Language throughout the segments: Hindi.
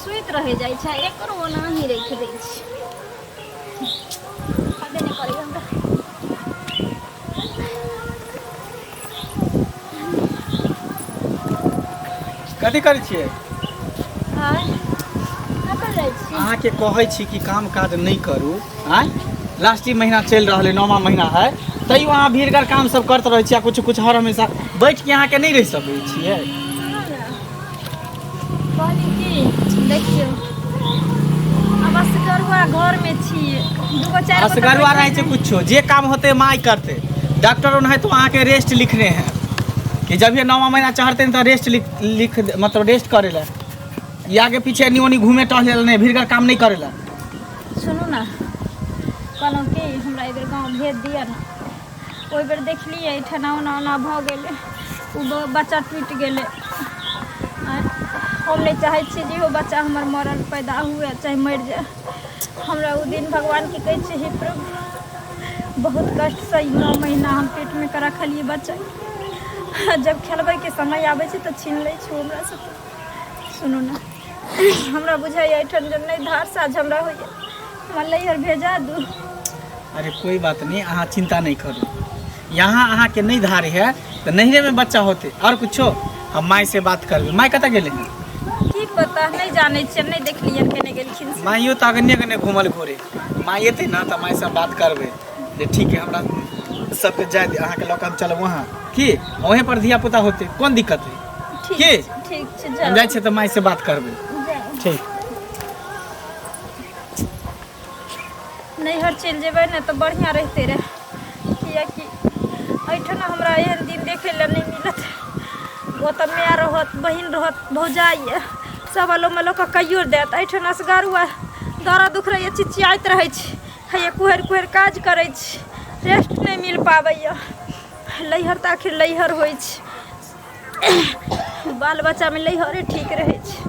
सुइत रह जाय छै एकर ओना ही रख दै छी आगे नहीं करी हमरा कथी करै छियै हां कतऽ जाइ छी अहाँके कहै छी कि काम काज नहीं करू आय लास्ट महीना चल रहा है 9वां महीना है तैयो अहाँ भीड़ काम सब करते रहे छियै कुछ कुछ हर हमेशा बैठ के अहाँ के नहीं रह सकै छियै कहली की देखियो अब असगरुआ घर में छियै दुगो चार गो असगरुआ रहे छै कुछो जे काम होते माई करते डॉक्टर है तो अहाँ के रेस्ट लिखने हैं कि जब ये 9वां महीना चढ़ते हैं तो रेस्ट लिख मतलब रेस्ट करे ला ये आगे पीछे नहीं ओनी घूमे टहले नहीं भीड़ काम नहीं करे ला सुनू ना कहलौं कि हमरा इधर गाँव भेज दिया ना ओहि बेर देखलिए ठना उना भ गेलै ओ बच्चा टूट गेलै हम नहीं चाहे छी जे वो बच्चा हमर मरल पैदा हुए चाहे मर जाए हमरा वो दिन भगवान की कहै छै हे प्रभु बहुत कष्ट से 9 महीना हम पेट में कर रखलिए बच्चा जब खेलबै के समय आबै छै तो छीन लै छै हमरा से सुनू ना हमरा बुझाइए एठन जब नहीं धार साझ हमरा होइए हमरा लैहर भेजा दू अरे कोई बात नहीं अहाँ चिंता नहीं करू यहाँ अहाँ के नहीं धारे है तो नहरे में बच्चा होते और कुछो हम माई से बात करबे माई कतऽ गेले हैं की पता नहीं जाने छियै नहीं देखलियन केने गेलखिन से माइयो तो अगने अगने घूमल घोरे माई एते ना तो माई से बात करबे जे ठीक है हमरा सबके जाय दे अहाँ के लोक हम चलब वहाँ की वहीं पर धिया पुता होते कौन दिक्कत है की ठीक छै हम जाय छै तो माई से बात करबे ठीक नैहर चल जेबै ने तो बढ़िया रहते रहे कियाकि एठन हमरा एहन दिन देखे ला नहीं मिलत वो तो माय रहत बहिन रहत भौजाई सब अलो मलो के कहियो देत एठन असगरुआ दर्द दुख रहे चिचियाइत रहे छै हे कुहर कुहर काज करे छै रेस्ट नहीं मिल पाबैया लैहर त आखिर लैहर होइ छै बाल बच्चा में लैहरे ठीक रहे छै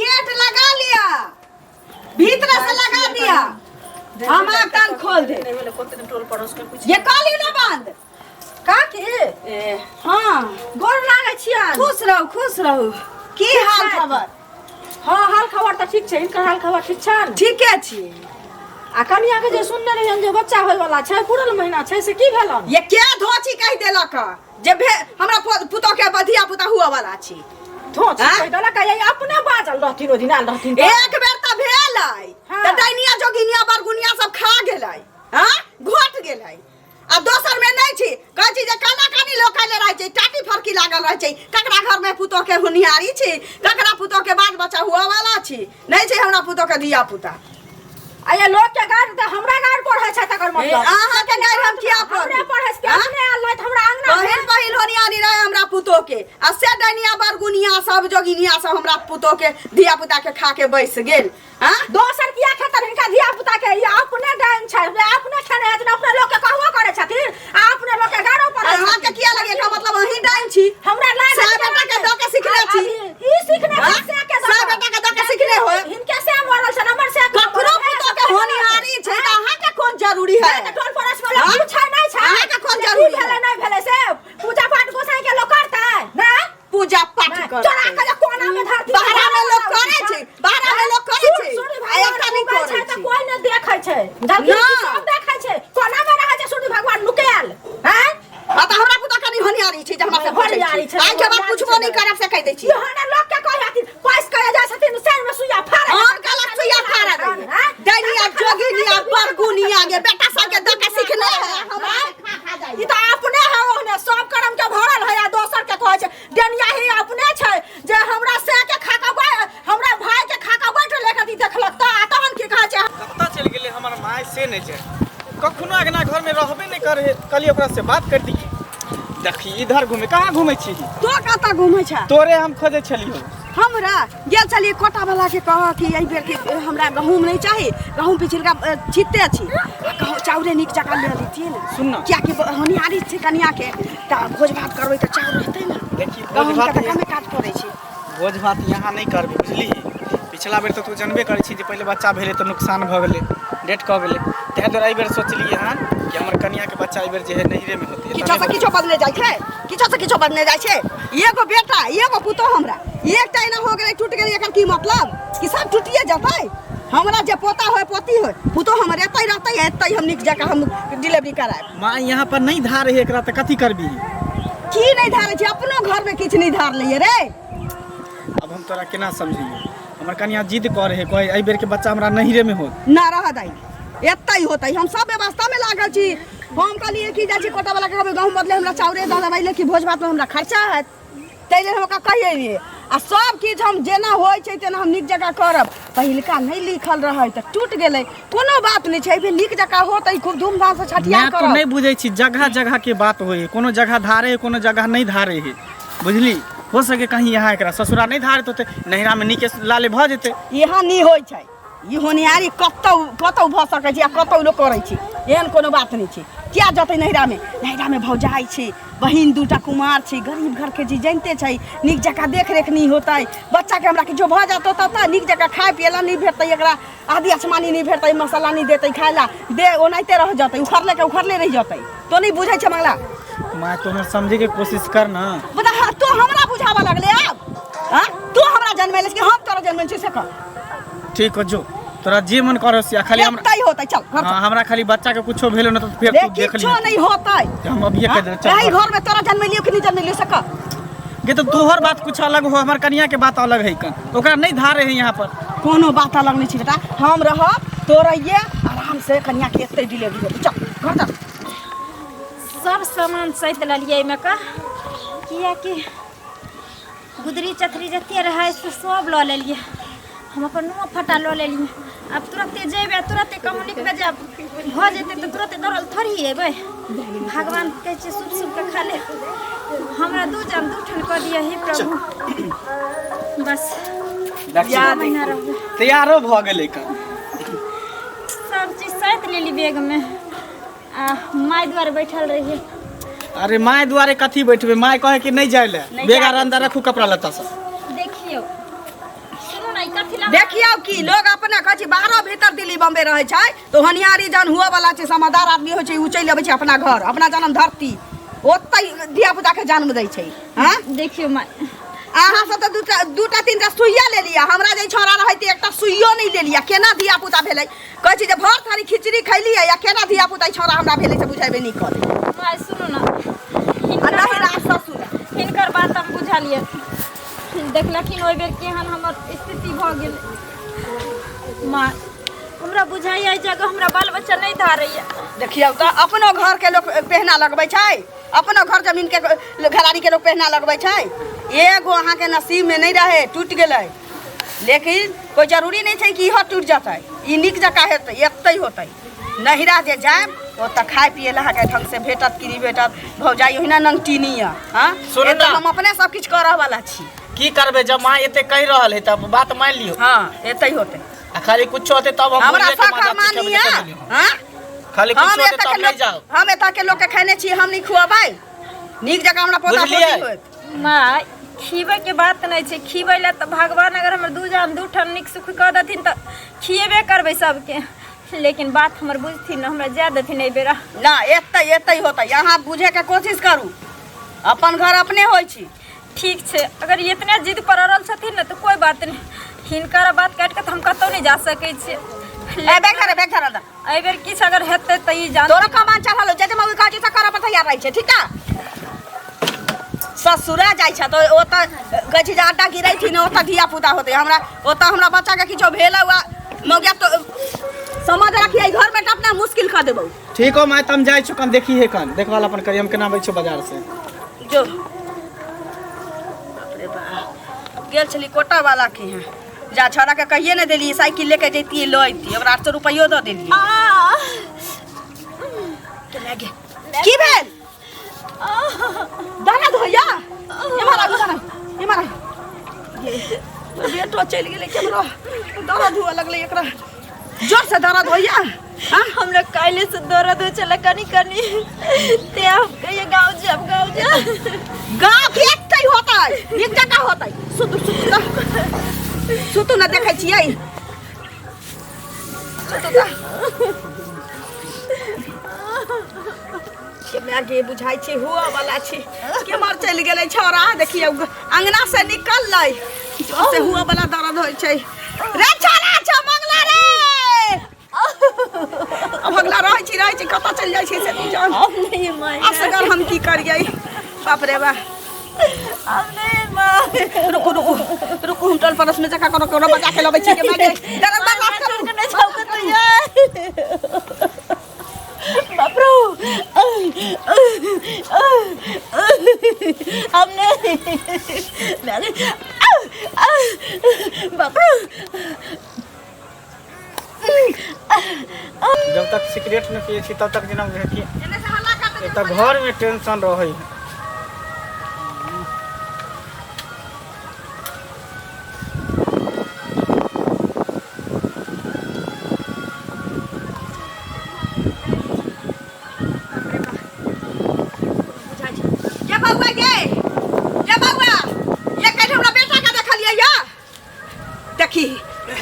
गेट लगा लिया भीतर से लगा दिया हमारा कान खोल दे ये काली ना बंद का के हां गोर लागे छिया खुश रहो की हाल खबर हां हाल खबर त ठीक छै इनकर हाल खबर ठीक छै ठीके छी आ कनिया के जे सुनने रहियन जे बच्चा होय वाला छै पूरल महीना छै से की भेलन ये क्या धोची कह देलक जे हमरा पुतो के बधिया पुता हुआ वाला छी धोची कह देलक ये अपने बाजल रहथिन ओ दिन आल रहथिन एक बेर त भेलै त दैनिया जोगिनिया बरगुनिया सब खा गेलै हां घोट गेलै आ दोसर में नहीं छी कहै छी जे काना कानी लोग ले रहै छै टाटी फरकी लागल रहै छै ककरा घर में पुतो के हुनियारी छी ककरा पुतो के बाल बच्चा हुआ वाला छी नहीं छै हमरा पुतो के धिया पुता आ ये लोग के गाड़ त हमरा गाड़ पढ़ै छै तकर मतलब अहाँ के गाड़ हम किया हमरे पढ़ै छै अपने आल रहत हमरा अंगना पहिल होनियारी रहे हमरा पुतो के आ से दैनिया बरगुनिया सब जोगिनिया सब हमरा पुतो के धिया पुता के खा के बैस गेल हां दोसर किया खेतर इनका धिया पुता के ये अपने डाइन छै अपने खेने हथिन अपने लोग के कहबो करे छथिन आ अपने लोग के गाड़ो पढ़ै अहाँ के किया लगे का मतलब अही डाइन छी हमरा लाग से बेटा के द के सिखले छी ई सिखने से के से बेटा के द के सिखले हो इनके से मरल छै नंबर से ककरो पुतो के होनियारी छै त अहाँ के कोन जरूरी है टोल पड़ोस वाला पूछै नहीं छै अहाँ के कोन जरूरी भेले नहीं भेले से पूजा पाठ गोसाई के लोग करतै ना पूजा पाठ कर चोरा के कोना में धरती बाहर में लोग करे छै बाहर में लोग करे छै आ एकटा नहीं करे छै त कोई न देखै छै धरती सब देखै छै कोना में रहै छै सूर्य भगवान नुकेल हैं आ त हमरा पुता कनी होनियारी छै जे हमरा से होनियारी छै आई के बाद कुछबो नहीं करब से कह दै छी योहना लोग के कहै हथिन पैस करे जा छथिन सैन में सुइया फाड़े और गलत सुइया फाड़ा दे दैनिया जोगिनिया बरगुनिया के बेटा सब के द के सिखले है हमरा खा जाई ई त अपने है ओने सब कर्म के भरल है आ दोसर के कहै छै डेनिया ही अपने छै जे हमरा से के खा के हमरा भाई के खा के बैठ लेके दी देखलक त तहन की कहै छै कत्ता चल गेले हमर माय से नहीं छै कखनो अगना घर में रहबे नहीं करे कली ओकरा से बात कर दी देखी इधर घूमे कहाँ घूमे छी तो कता घूमै छ तोरे हम खोजे छलियो हमरा गेल चलिए कोटा वाला के कह कि एहि बेर के हमरा गहूम नहीं चाहिए गहूम पिछिलका छिते छी कहू चाउरे नीक जका ले लीतिए ना सुन ना क्या के होनियारी छै कनिया के त भोज भात करबै त चाउर रहतै ना देखी भोज गहूम भात के कमे काट पड़ै छै भोज भात यहाँ नहीं करबे बुझली पिछला बेर तो तू जानबे करे छी जे पहले बच्चा भेले तो नुकसान भ गेले डेट क गेले तै दुआरे एहि बेर सोचलिए हन कि हमर कनिया के बच्चा एहि बेर जे है नहिरे में होते किछो से किछो बदले जाय छै किछो से किछो बनने जाय छे एगो बेटा एगो पुतो हमरा एकटा एना हो गेलै टूट गेलै एकर की मतलब कि सब टूटिए जतै हमरा जे पोता होय पोती होय पुतो हमर एतै रहतै एतै हम निक जका हम डिलीवरी करायब माँ यहाँ पर नहीं धार है एकरा त कथी करबी की नहीं धारे छी अपनो घर में किछ नहीं धार लइए रे अब हम तोरा केना समझिए हमर कनिया जिद कर है कहे एहि बेर के बच्चा हमरा नहिरे में होत ना रह दाई एतै होतै हम सब व्यवस्था में लागल छी हम कहलिए कि जाइ छी कोटा वाला के गहूं बदले हमरा चाउरे द देबै कि भोज भात में हमरा खर्चा हैत तैले हम का कहिए रे आ सब चीज हम जेना होय छै तेना हम निक जगह करब पहिलका नहीं लिखल रहै त टूट गेलै कोनो बात नहीं छै बे निक जगह होतै खूब धूमधाम से छठिया मैं तो करब नहीं बुझे छी जगह जगह के बात होय है कोनो जगह धारे है कोनो जगह नहीं धारे है बुझली हो सके कहीं यहाँ एकरा ससुरा नहीं धारत होते नहिरा में नीके लाले भ जेते यहाँ नहीं होय छै ई होनिहारी कतौ कतौ भ सकै छै आ कतौ लोग करै छै एहन कोनो बात नहीं छै क्या जतै नहिरा में भौजाई छै बहिन दूटा कुमार छै गरीब घर के जी जानते छै निक जगह देख रेख नहीं होतै बच्चा के हमरा के जो भ जातो त निक जगह खाए पियला नहीं भेटतै एकरा आदि आसमानी नहीं भेटतै मसाला नहीं देतै खायला दे ओनाइते रह जतै उखड़ले रह जतै तो नहीं बुझै छै मंगला मैं तो समझे के कोशिश कर ना बता हाँ, तो हमरा बुझावा लगले अब हां तू हमरा जन्मेले कि हम तोरा जन्मेल छी से कह ठीक हो जो तोरा जे मन कर से खाली हमरा तई होतै चल घर हां हमरा खाली बच्चा के कुछो भेलो न तो फिर तू देख ली किछो नहीं होतै हम अब ये कह दे चल नहीं घर में तोरा जन्मेलियो कि नहीं जन्मेलियो से कह ये तो तोहर बात कुछ अलग हो हमर कनिया के बात अलग है कन ओकरा नहीं धारे है यहाँ पर कोनो बात अलग नहीं छै बेटा हम रहब तो रहिए आराम से कन्या के एते डिलीवरी हो चल घर चल सब सामान सहित लिये में का किया कि गुदरी चथरी जते रहे से सब ल लेलिए हम अपन नुआ फटा ल लेलिए अब तुरंते जेबे तुरंते कमुनिक में जब भ जेते तो तुरंते दौड़ल थोड़ी एबे भगवान कहै छै शुभ शुभ के खा ले हमरा दू जन दू ठन कर दिया हे प्रभु बस याद महीना रह तैयारो भ गेलै कन सब चीज सहित लेली बैग में आ माय द्वार बैठल रहिए अरे माय दुआरे कथी बैठबे माय कहे कि नहीं जाय ले बेगा अंदर रखू कपड़ा लत्ता सब देखियो सुनो ना कथी ला देखियो कि लोग अपना कहै छै बाहर भीतर दिल्ली बम्बे रहै छै तो होनियारी जन हुआ वाला छै समझदार आदमी होइ छै उ चलि अबै छै अपना घर अपना जन्म धरती ओतै धिया पुता के जन्म दै छै हां देखियो माय अहाँ से तो दूटा तीनटा सुइया ले लिया हमरा जे छोरा रहै त एकटा सुइयो नहीं ले लिया केना धिया पुता भेलै कहै छै जे भर थारी खिचड़ी खैली या केना धिया पुता छोरा हमरा भेलै से बुझाबे नहीं करे माय सुनो ना नहीं रास ससुर हिनकर बात हम बुझा लिए देखलखिन ओइ बेर केहन हमर स्थिति भ गेल माँ हमरा बुझाई आई जगह हमरा बाल बच्चा नहीं धारैया देखियो तो अपनो घर के लोग पहना लगबै छै अपनो घर जमीन के घरारी के लोग पहना लगबै छै एगो अहाँ के नसीब में नहीं रहे टूट गेलै लेकिन कोई जरूरी नहीं छै कि इहो टूट जतै ई निक जका हेतै एतै होतै नहिरा जे जायब ओतऽ खाए पिए लहा के ढंग से भेटत कि नहीं भेटत भौजाई ओहिना नंगटीनिया हां सुन एतऽ ना। हम अपने सब किछ करऽ वाला छी की करबे जब माँ एते कह रहल है तब बात मान लियो हां एतै होतै आ खाली कुछ होते तब हम हमरा बोलिए के साखा मदद मानिया करबे हां खाली कुछ होते तब नहीं जाओ हम एतऽ के लोग के खाने छी हम नहीं खुआबै निक जका हमरा पोता बुझलियै? पोती होत माँ खीबे के बात नहीं छै खीबे ला तो भगवान अगर हमर दू जान दू ठन निक सुख कह देथिन तो खिएबे करबै सबके लेकिन बात हमर बुझथिन हमरा जाय देथिन ए बेरा ना एतै होतै अहाँ बुझे के कोशिश करू अपन घर अपने होइ छी ठीक छै अगर इतने जिद पर अड़ल छथिन न तो कोई बात नहीं हिनकर बात काट के तो हम कतौ नहीं जा सकै छियै ए बैग धर अंदर एहि बेर किछ अगर हेतै त ई जान तोरा कमान चढ़ल जे मौगी कहै छै करऽ पर तैयार रहै छै ठीक है ससुरा जाइ छ तो ओतऽ कहै छै जे आटा गिरै थी न ओतऽ धिया पुता होतै हमरा ओतऽ हमरा बच्चा के किछो भेल हुआ मौगिया तो समझ रखिए घर में अपना मुश्किल कर देबौ ठीक हो मैं तम जाय छु कन देखी है कन देखवाल अपन करी हम केना आबै छु बाजार से जो बाप रे बाप गेल छली कोटा वाला के हैं जा छोरा के कहिए ने देली साइकिल लेके जैती लो अइती ओकरा 800 रुपयो द देली के लागे की भेल दाना धोया ये मारा ये बेटो चल गेले केमरो दाना धोआ लगले एकरा जोर से दाना धोया हां हमरा काले से दर्द हो चला कनी ते आप कहिए गांव जा गांव के एकतै होतै एक जगह होतै सुतु न देखै छियै सुतु आगे बुझाई छी हुआ वाला छी के मर चल गेले छोरा देखिए अंगना से निकल लै से हुआ वाला दर्द होय छै रे छोरा छ मंगला रे अब अगला रहै छी कत चल जाय छी से तू जान नहीं माय असगर हम की करियै बाप रे बा अब नहीं माय रुको हम टल परस में जका कोनो बजा के लबै छी के मागे दर्द बर्दाश्त करू नहीं छौकत है बापरो हमने मैंने बापरो जब तक सिगरेट न पिए छी तब तक जना कि एने से हल्ला कर एक त घर में टेंशन रहै ये बउआ ये कहीं हमरा बेटा का देखलिए या देखी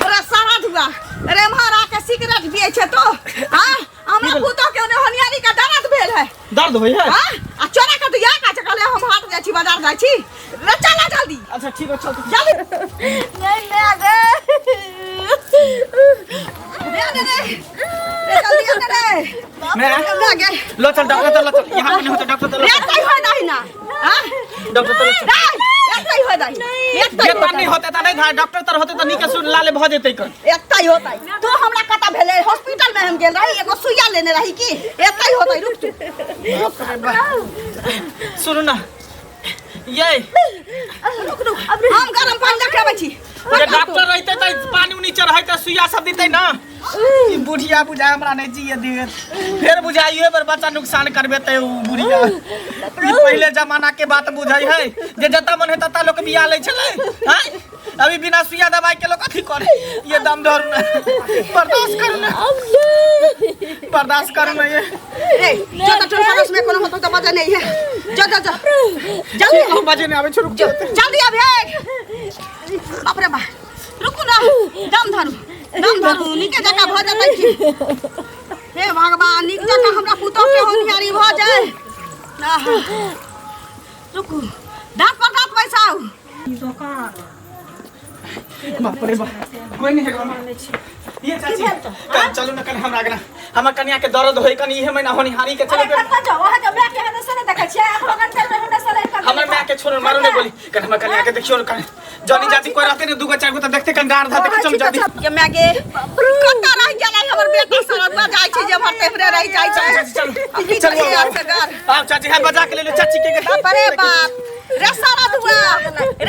तोरा सारा धुआ अरे मारा के सिगरेट पिए छै तो हां हमरा पुतो के ओने हनियारी का दर्द भेल है दर्द होय है हां आ चोरा के दिया का कहले हम हाट जाय छी बाजार जाय छी रे चला जल्दी अच्छा ठीक है चल जल्दी नहीं मैं आ गए रे जल्दी आ रे मैं आ गए लो चल डॉक्टर चल यहां नहीं होता डॉक्टर रे चल तई हो नहीं ना हां डॉक्टर चल एतई हो नहीं ये नहीं होता त नहीं डॉक्टर तर होते त निके सुन लाले भ जेतै कर एतई होतै तो हमरा कता भेले हॉस्पिटल में हम गेल रही एगो सुइया लेने रही की एतई होतै रुक तू सुन ना ये रुक हम गरम पानी रखबै छी ये डॉक्टर रहते त पानी नीचे रहै त सुइया सब देतै ना ई बुढ़िया बुझा हमरा नहीं जिए दे फिर बुझाइए पर बच्चा नुकसान करबे त बुढ़िया ई पहले जमाना के बात बुझाई है जे जता मन है तता लोग बिया ले छले हैं अभी बिना सुइया दवाई के लोग कथी करे ये दम धर बर्दाश्त कर ना बर्दाश्त कर ना ये रे जो तो ट्रांसफर में कोनो होतो त मजा नहीं है जा जल्दी हम बजे नहीं आवे छोड़ जल्दी आबे बाप रे बा रुकू ना दम धरू निके जका भ जतै छी हे भगवान निक जका हमरा पुतो के होनियारी भ जाय आहा रुकू दांत पर दांत बैसाओ बाप रे बाप कोई नहीं है ये चाची चलो ना कल हमरा आगना हमर कन्या के दर्द होई कनी इहे महीना होनी हानि के चले कत्ता जाओ वहां के मैं के हने से न देखै छियै हम लोगन के हमरा सले कर हमर मां के छोड़ मारो नहीं बोली कन हमर कन्या के देखियो न कन जनी जाति कोई रहते ने दुगो चारगो त देखते कन डार धाते के चल जल्दी के मैगे कत्ता रह गेलै हमर बेटा सरद बजाय छै जे हमर तेहरे रह जाय छै चल चल आप चाची है बजा के ले लो चाची के बाप रे बाप रे सारा दुआ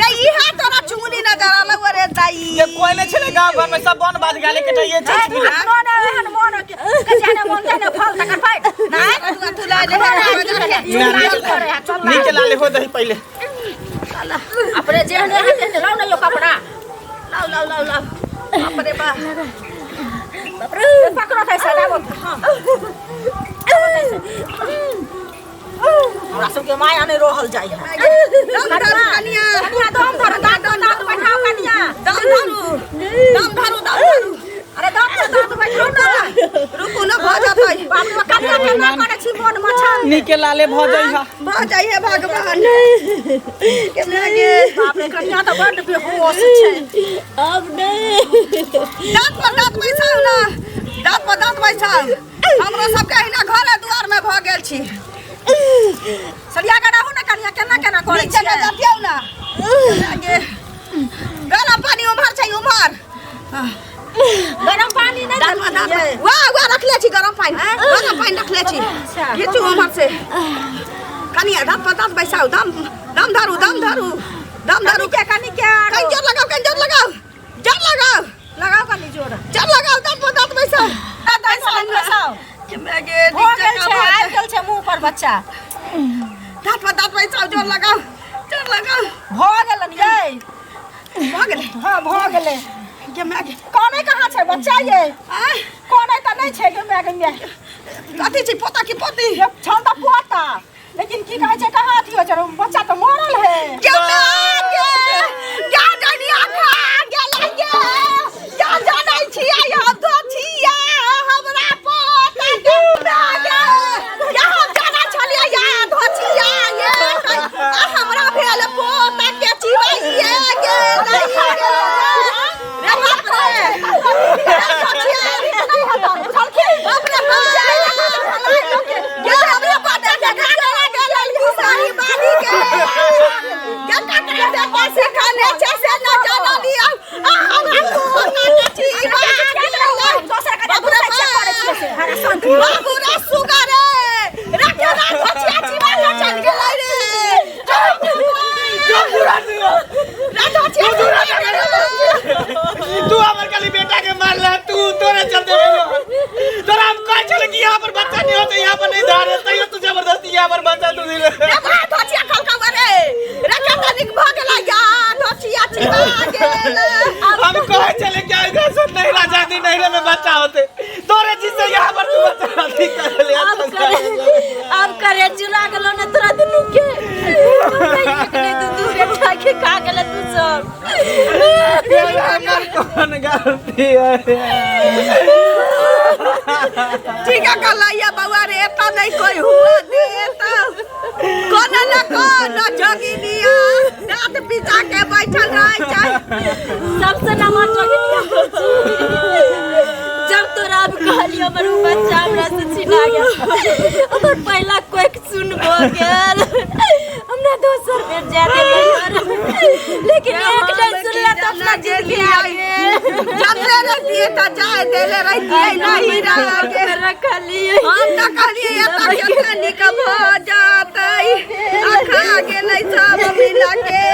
रे इहा तोरा चुंगली नजर आलो रे दाई ये कोई नहीं चले गांव घर में सब बन बाज गाले के ये चाची मन एहन मन के जाने मन जाने फल तक फाइ ना तू ला ले नीचे लाले हो दही पहले अपने जेहने हने लाउ न यो कपड़ा लाओ बाप रे बाप बाप रे पकड़ो थाई सदा हमरा सब के माया ने रहल जाय है कनिया दम धर बैठाओ कनिया दम धरू अरे दम बैठाओ ना रुकू ना भ जातै बाप रे कनिया के ना करे छी मन मछन नीचे लाले भ जाई हा भ जाई है भगवान के मैगे बाप रे कनिया तो बड़ बेहोश छै अब नहीं दांत पर दांत बैसाउ ना दांत पर दांत बैसाउ हमरो सब के हिना घर दुआर में भ गेल छी सरिया के रहू ना कनिया केना केना करे नीचे छी जा दियौ ना आगे गरम पानी उमहर छै उमहर गरम पानी नहीं डालिए वाह रखले छी गरम पानी रखले छी घीचू उमहर से कनिया दांत पर दांत बैसाउ दम धरू के कनी के कंजर लगाओ लगाओ कनी जोर जब लगाओ दांत पर दांत बैसाउ बैसाओ के मैगे हो गेल छै आइ गेल छै मुंह पर बच्चा दांत पर दांत बैसाउ जोर लगाओ भ गेलन ये भ गेलै हां भ गेलै के मैगे कोने कहाँ छै बच्चा ये कोने त नहीं छै के मैगे कथी छी पोता की पोती छन त पोता लेकिन की कहै छै कहाँ अथी हो छै बच्चा तो मरल है के मैगे क्या जानिया खा गेलै क्या जानै छियै हम तो छियै हमरा पोता के मैगे क्या हम जाना छलियै ने जैसे न जाना लिया दोसर का पूरा चेक करे छियै से हरासन बाबू रे सुगर रे रखे ना छोचिया जीवन न चल गेलै रे तू हमर खाली बेटा के मारला तू तोरे चलते तोरा हम कह चले कि यहाँ पर बच्चा नहीं होता यहाँ पर नहीं धार है तैयो तू जबरदस्ती यहाँ पर बच्चा तू दिले छोचिया खलका रे रखे तनिक भ गेलै या छोचिया चिबा गेल हम कह चले क्या इधर से नहीं राजादी नहीं में बच्चा होते तोरे जिससे यहाँ पर तू बच्चा नहीं कर ले अब करे जुला गेलो न तोरा दुनु के तू बेटा के खा गेल तू सब हमर कौन गलती है ठीक है कलैया बउआ रे एता नहीं कोई हुआ देता कोन न कोन जोगिनिया रात बिता के बैठल रह जाए सबसे नमन जोगिनिया जब तोरा अब कहलियो हमर बच्चा हमरा से छिना गया हमर पहला कोई सुनबो गेल हमरा दोसर बेर जाते लेकिन एक नहीं सुनला तो अपना जिंदगी आ गेल जबले रहती त जाए देले रहती नहीं रहे रखलिए हम त कहलिए एता केतना निक भ जातै खा गेलै सब मिला के